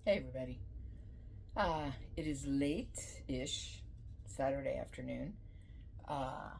Hey everybody. It is late-ish Saturday afternoon. Uh,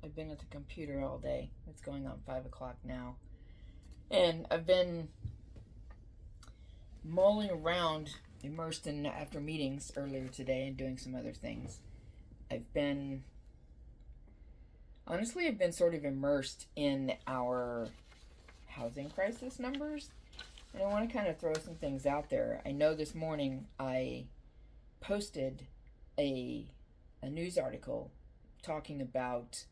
I've been at the computer all day. It's going on 5 o'clock now. And I've been mulling around, immersed in after meetings earlier today and doing some other things. I've been sort of immersed in our housing crisis numbers. And I want to kind of throw some things out there. I know this morning I posted a news article talking about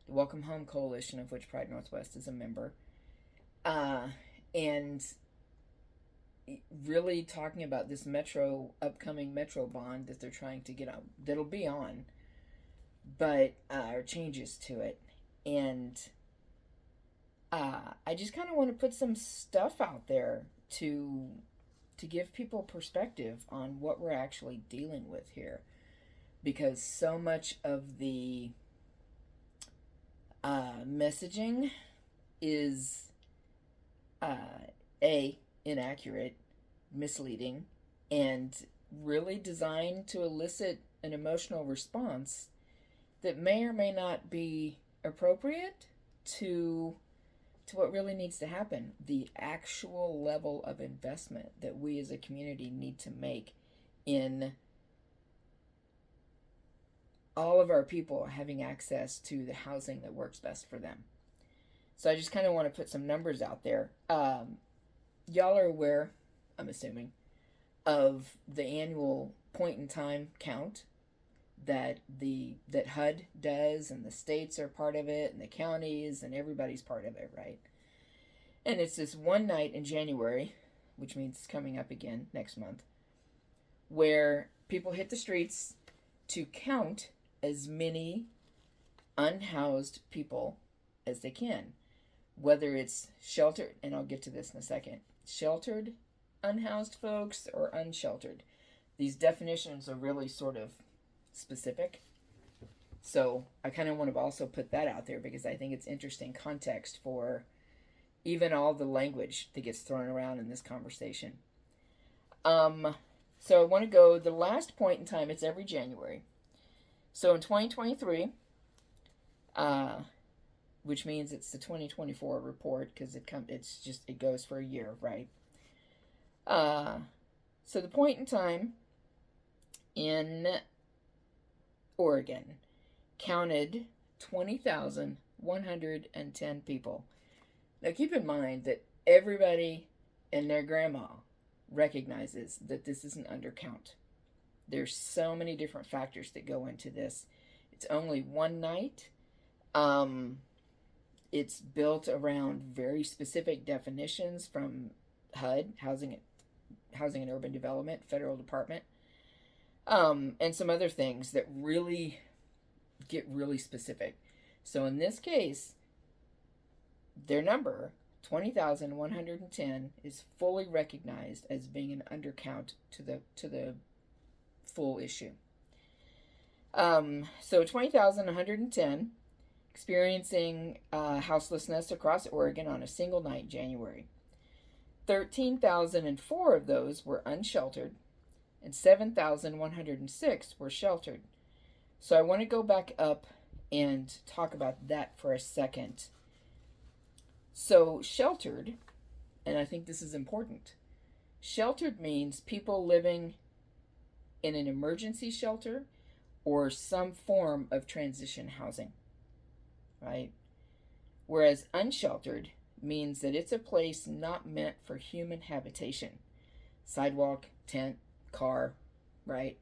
the Welcome Home Coalition, of which Pride Northwest is a member, and really talking about this upcoming metro bond that they're trying to get on, that'll be on, but or changes to it, and I just kind of want to put some stuff out there to give people perspective on what we're actually dealing with here, because so much of the messaging is inaccurate, misleading, and really designed to elicit an emotional response that may or may not be appropriate to what really needs to happen, the actual level of investment that we as a community need to make in all of our people having access to the housing that works best for them. So I just kind of want to put some numbers out there. Y'all are aware, I'm assuming, of the annual point in time count that HUD does, and the states are part of it, and the counties, and everybody's part of it, right? And it's this one night in January, which means it's coming up again next month, where people hit the streets to count as many unhoused people as they can, whether it's sheltered, and I'll get to this in a second, sheltered unhoused folks or unsheltered. These definitions are really sort of specific. So I kind of want to also put that out there because I think it's interesting context for even all the language that gets thrown around in this conversation. So I want to go the last point in time. It's every January. So in 2023, which means it's the 2024 report because it goes for a year, right? So the point in time in Oregon counted 20,110 people. Now keep in mind that everybody and their grandma recognizes that this is an undercount. There's so many different factors that go into this. It's only one night. It's built around very specific definitions from HUD, Housing and Urban Development, Federal Department. And some other things that really get really specific. So in this case, their number, 20,110, is fully recognized as being an undercount to the full issue. So 20,110 experiencing houselessness across Oregon on a single night in January. 13,004 of those were unsheltered, and 7,106 were sheltered. So I want to go back up and talk about that for a second. So sheltered, and I think this is important, sheltered means people living in an emergency shelter or some form of transition housing, right? Whereas unsheltered means that it's a place not meant for human habitation. Sidewalk, tent, car, right?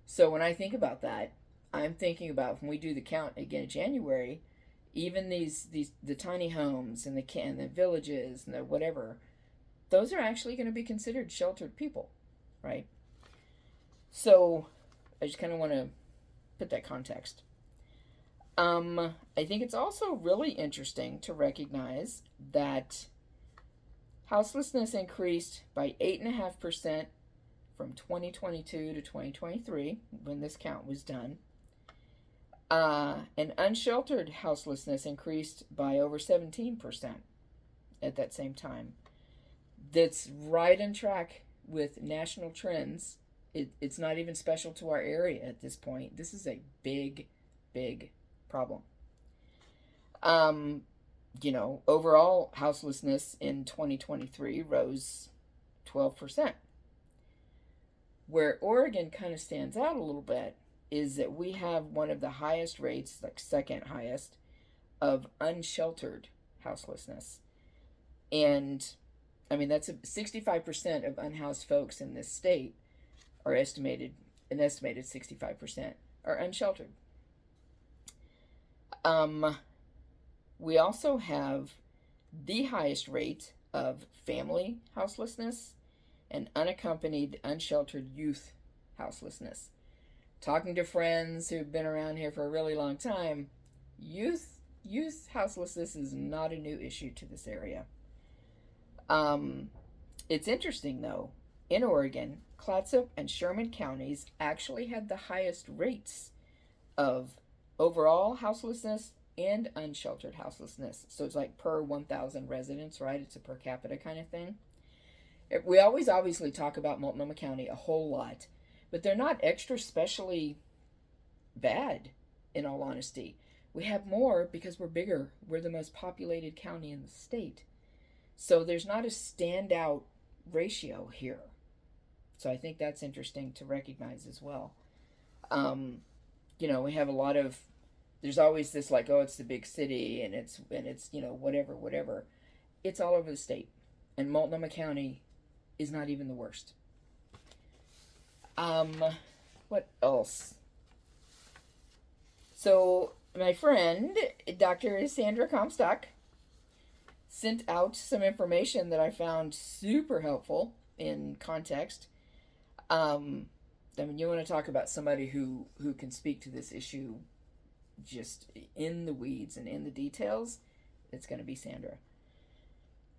So when I think about that, I'm thinking about when we do the count again in January, even the tiny homes and the villages and the whatever, those are actually going to be considered sheltered people, right? So I just kind of want to put that context. I think it's also really interesting to recognize that houselessness increased by 8.5% from 2022 to 2023 when this count was done. And unsheltered houselessness increased by over 17% at that same time. That's right on track with national trends. It's not even special to our area at this point. This is a big, big problem. Um, Overall houselessness in 2023 rose 12%. Where Oregon kind of stands out a little bit is that we have one of the highest rates, like second highest, of unsheltered houselessness. And I mean, that's 65% of unhoused folks in this state are an estimated 65% are unsheltered. We also have the highest rate of family houselessness and unaccompanied, unsheltered youth houselessness. Talking to friends who've been around here for a really long time, youth houselessness is not a new issue to this area. It's interesting though. In Oregon, Clatsop and Sherman counties actually had the highest rates of overall houselessness and unsheltered houselessness. So it's like per 1,000 residents, right? It's a per capita kind of thing. We always obviously talk about Multnomah County a whole lot, but they're not extra specially bad, in all honesty. We have more because we're bigger. We're the most populated county in the state. So there's not a standout ratio here. So I think that's interesting to recognize as well. We have a lot of, there's always this like, oh, it's the big city and it's whatever. It's all over the state. And Multnomah County is not even the worst. What else? So my friend, Dr. Sandra Comstock, sent out some information that I found super helpful in context. You want to talk about somebody who can speak to this issue just in the weeds and in the details, it's going to be Sandra.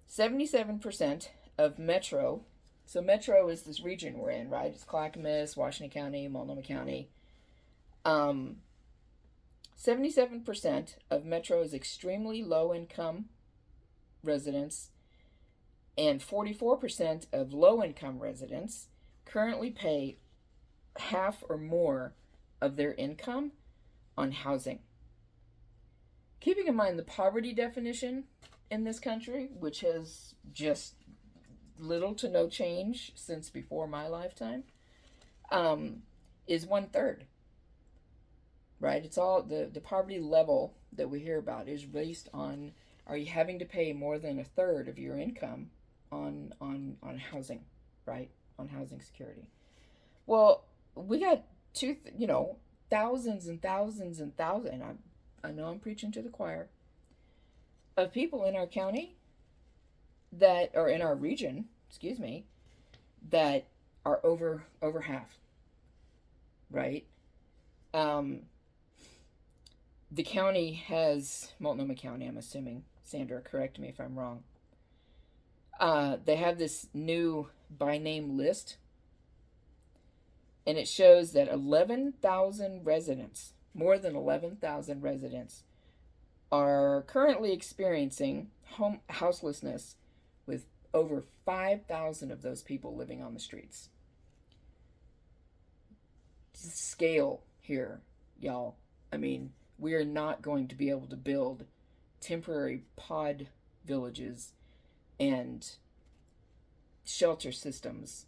77% of Metro, so Metro is this region we're in, right? It's Clackamas, Washington County, Multnomah County. 77% of Metro is extremely low income residents, and 44% of low income residents currently pay half or more of their income on housing. Keeping in mind the poverty definition in this country, which has just little to no change since before my lifetime, is 1/3. Right? It's all the poverty level that we hear about is based on, are you having to pay more than 1/3 of your income on housing, right? On housing security. Well, we got thousands and thousands and thousands. I know I'm preaching to the choir of people in our county or in our region, that are over half, right? The county has, Multnomah County, I'm assuming, Sandra, correct me if I'm wrong. They have this new by name list, and it shows that 11,000 residents, more than 11,000 residents, are currently experiencing houselessness, with over 5,000 of those people living on the streets. Scale here, y'all. I mean, we are not going to be able to build temporary pod villages and shelter systems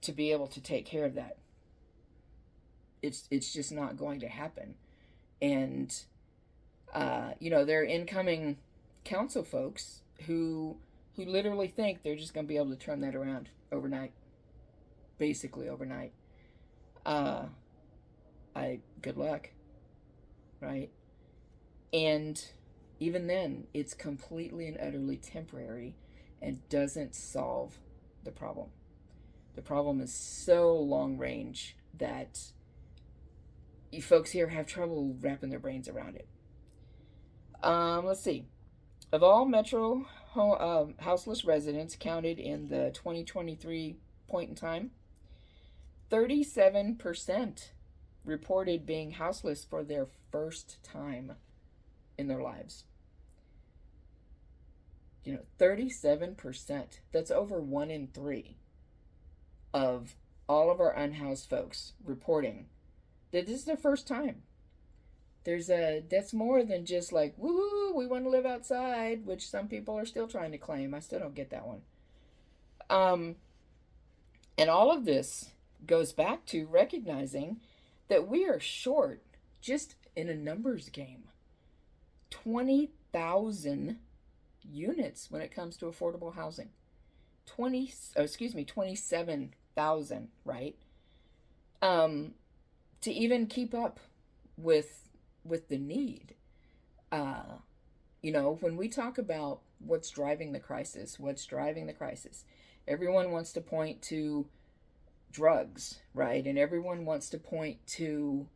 to be able to take care of that. It's just not going to happen. And there are incoming council folks who literally think they're just going to be able to turn that around overnight, basically overnight. Good luck, right? And even then, it's completely and utterly temporary and doesn't solve the problem. The problem is so long range that you folks here have trouble wrapping their brains around it. Let's see. Of all Metro houseless residents counted in the 2023 point in time, 37% reported being houseless for their first time in their lives. 37%. That's over 1 in 3. of all of our unhoused folks reporting that this is their first time. That's more than just like, woo, we want to live outside, which some people are still trying to claim. I still don't get that one. And all of this goes back to recognizing that we are short just in a numbers game. 20,000 units when it comes to affordable housing. 27,000, right? To even keep up with the need. When we talk about what's driving the crisis, everyone wants to point to drugs, right? And everyone wants to point to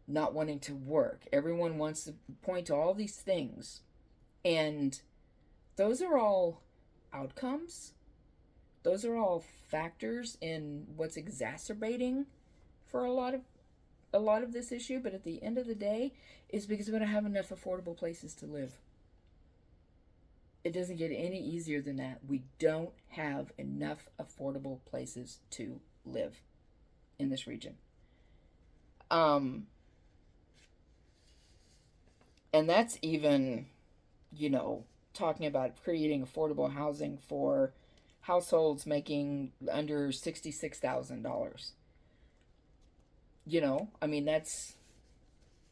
not wanting to work. Everyone wants to point to all these things. And those are all outcomes. Those are all factors in what's exacerbating for a lot of this issue, but at the end of the day, is because we don't have enough affordable places to live. It doesn't get any easier than that. We don't have enough affordable places to live in this region. And that's even, talking about creating affordable housing for households making under $66,000.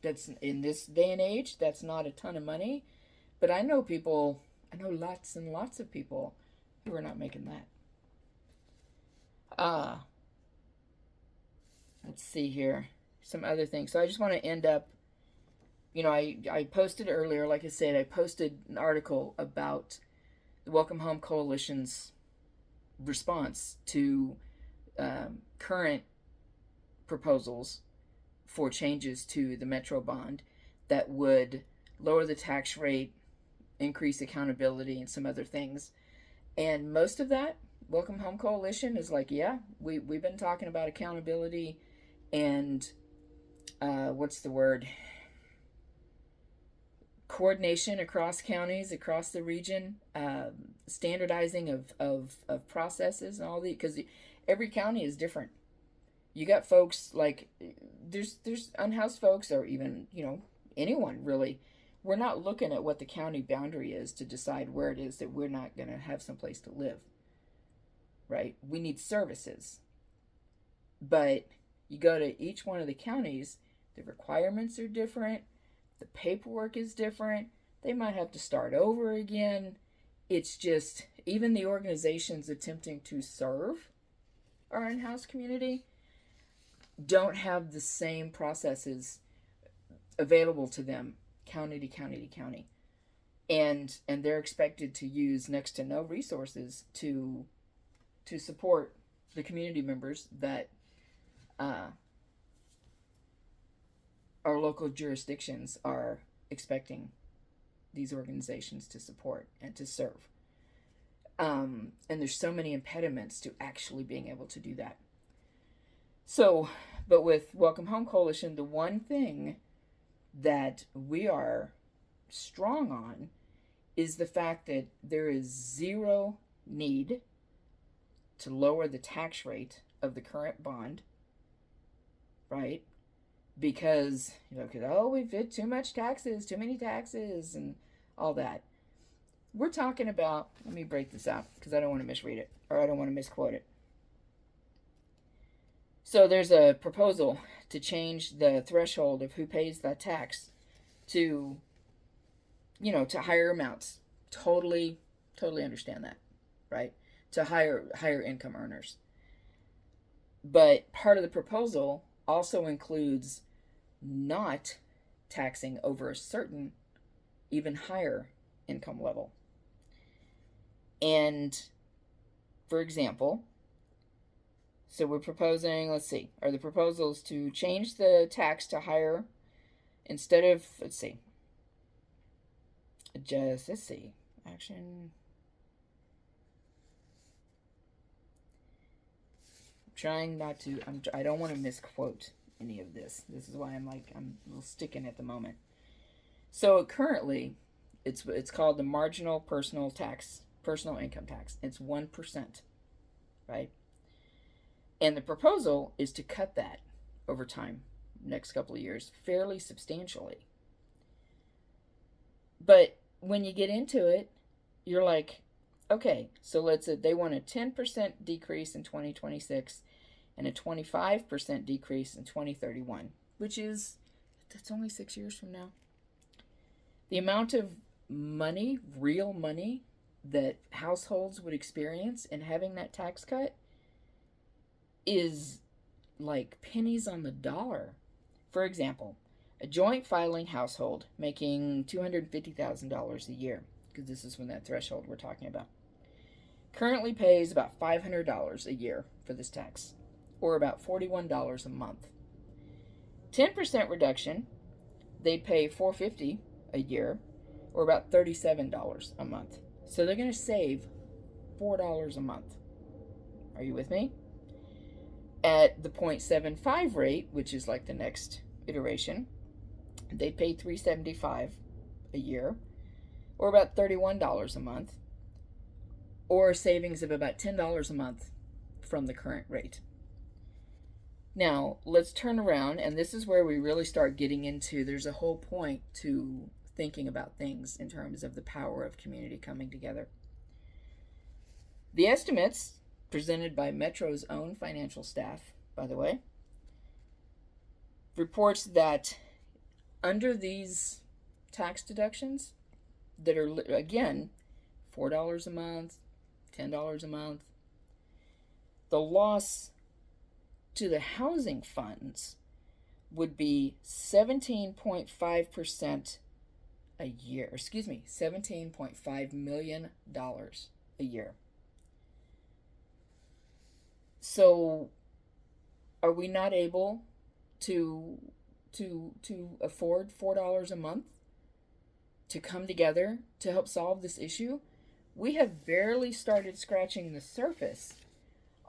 That's in this day and age, that's not a ton of money. But I know lots and lots of people who are not making that. Let's see here. Some other things. So I just want to end up, I posted earlier, like I said, I posted an article about the Welcome Home Coalition's response to current proposals for changes to the Metro bond that would lower the tax rate, increase accountability, and some other things. And most of that, Welcome Home Coalition is like, yeah, we've been talking about accountability and coordination across counties, across the region, standardizing of processes and all the, because every county is different. You got folks like, there's unhoused folks, or even, anyone really. We're not looking at what the county boundary is to decide where it is that we're not going to have some place to live, right? We need services. But you go to each one of the counties, the requirements are different, the paperwork is different, they might have to start over again. It's just, even the organizations attempting to serve our in-house community don't have the same processes available to them county to county to county. And they're expected to use next to no resources to support the community members that our local jurisdictions are expecting these organizations to support and to serve. And there's so many impediments to actually being able to do that. So, but with Welcome Home Coalition, the one thing that we are strong on is the fact that there is zero need to lower the tax rate of the current bond, right? Because, we've hit too many taxes, and all that. We're talking about, let me break this out because I don't want to misread it, or I don't want to misquote it. So there's a proposal to change the threshold of who pays that tax to, to higher amounts. Totally understand that, right? To higher income earners. But part of the proposal also includes not taxing over a certain, even higher income level. And, for example, so we're proposing, are the proposals to change the tax to higher, instead of, action. I'm trying not to, I don't want to misquote any of this. This is why I'm a little sticking at the moment. So currently, it's called the marginal personal income tax. It's 1%, right? And the proposal is to cut that over time, next couple of years, fairly substantially. But when you get into it, you're like, okay, so let's say they want a 10% decrease in 2026 and a 25% decrease in 2031, which is, that's only 6 years from now. The amount of money, real money, that households would experience in having that tax cut is like pennies on the dollar. For example, a joint filing household making $250,000 a year, because this is when that threshold we're talking about, currently pays about $500 a year for this tax, or about $41 a month. 10% reduction, they'd pay $450 a year, or about $37 a month. So they're going to save $4 a month. Are you with me? At the 0.75 rate, which is like the next iteration, they'd pay $375 a year, or about $31 a month, or a savings of about $10 a month from the current rate. Now, let's turn around, and this is where we really start getting into, there's a whole point to thinking about things in terms of the power of community coming together. The estimates presented by Metro's own financial staff, by the way, reports that under these tax deductions that are, again, $4 a month, $10 a month, the loss to the housing funds would be 17.5% a year. Excuse me, $17.5 million a year. So, are we not able to afford $4 a month to come together to help solve this issue? We have barely started scratching the surface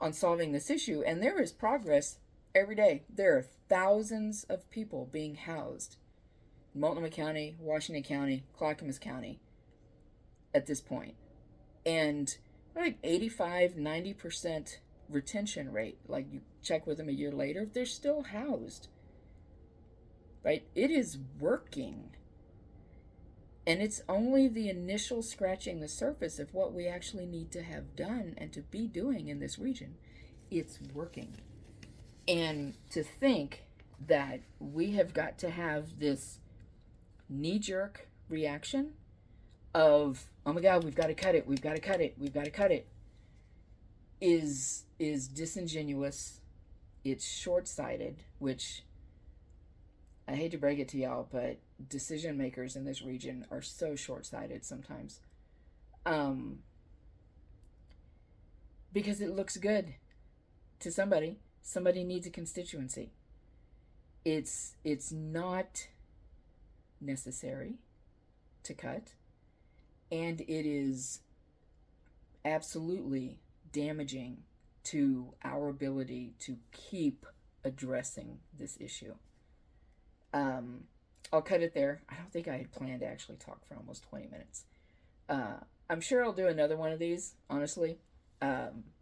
on solving this issue, and there is progress every day. There are thousands of people being housed in Multnomah County, Washington County, Clackamas County at this point. And like 85-90% retention rate. Like, you check with them a year later, they're still housed. Right? It is working. And it's only the initial scratching the surface of what we actually need to have done and to be doing in this region. It's working. And to think that we have got to have this knee-jerk reaction of, oh my God, we've got to cut it, we've got to cut it, we've got to cut it, is disingenuous. It's short-sighted, which I hate to break it to y'all, but decision makers in this region are so short-sighted sometimes. Because it looks good to somebody. Somebody needs a constituency. It's not necessary to cut, and it is absolutely damaging to our ability to keep addressing this issue. I'll cut it there. I don't think I had planned to actually talk for almost 20 minutes. I'm sure I'll do another one of these, honestly,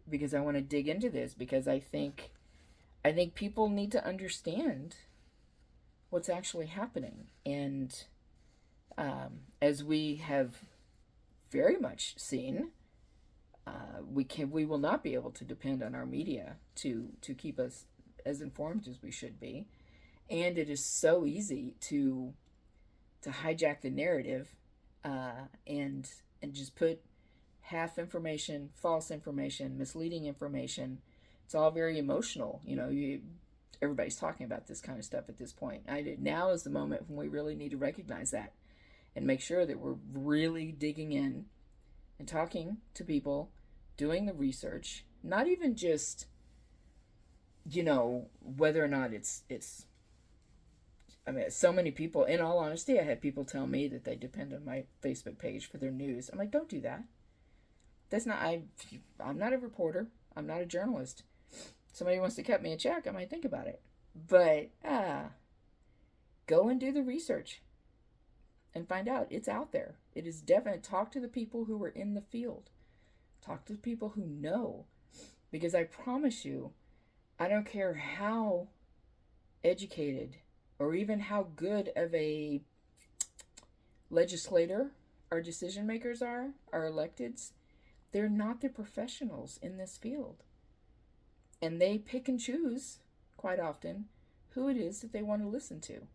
because I want to dig into this, because I think people need to understand what's actually happening. And as we have very much seen, we will not be able to depend on our media to keep us as informed as we should be. And it is so easy to hijack the narrative and just put half information, false information, misleading information. It's all very emotional. You know, everybody's talking about this kind of stuff at this point. Now is the moment when we really need to recognize that and make sure that we're really digging in and talking to people, doing the research, not even just, whether or not it's I mean, so many people, in all honesty, I had people tell me that they depend on my Facebook page for their news. I'm like, don't do that. I'm not a reporter. I'm not a journalist. Somebody wants to cut me a check, I might think about it. But go and do the research and find out. It's out there. It is definite. Talk to the people who are in the field. Talk to the people who know. Because I promise you, I don't care how educated or even how good of a legislator our decision makers are, our electeds. They're not the professionals in this field. And they pick and choose, quite often, who it is that they want to listen to.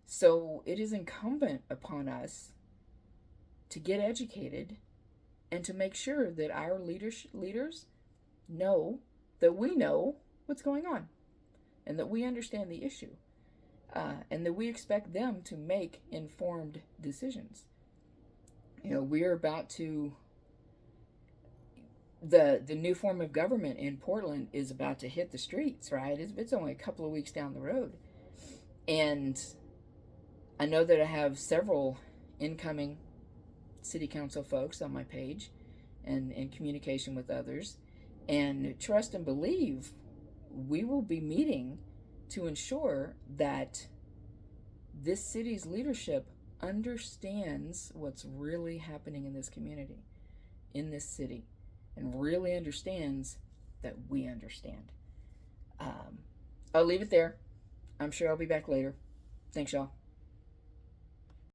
So it is incumbent upon us to get educated and to make sure that our leaders know that we know what's going on and that we understand the issue, and that we expect them to make informed decisions. We're about to the new form of government in Portland is about to hit the streets, right? It's only a couple of weeks down the road. And I know that I have several incoming city council folks on my page and in communication with others. And trust and believe we will be meeting to ensure that this city's leadership understands what's really happening in this community, in this city, and really understands that we understand. I'll leave it there. I'm sure I'll be back later. Thanks, y'all.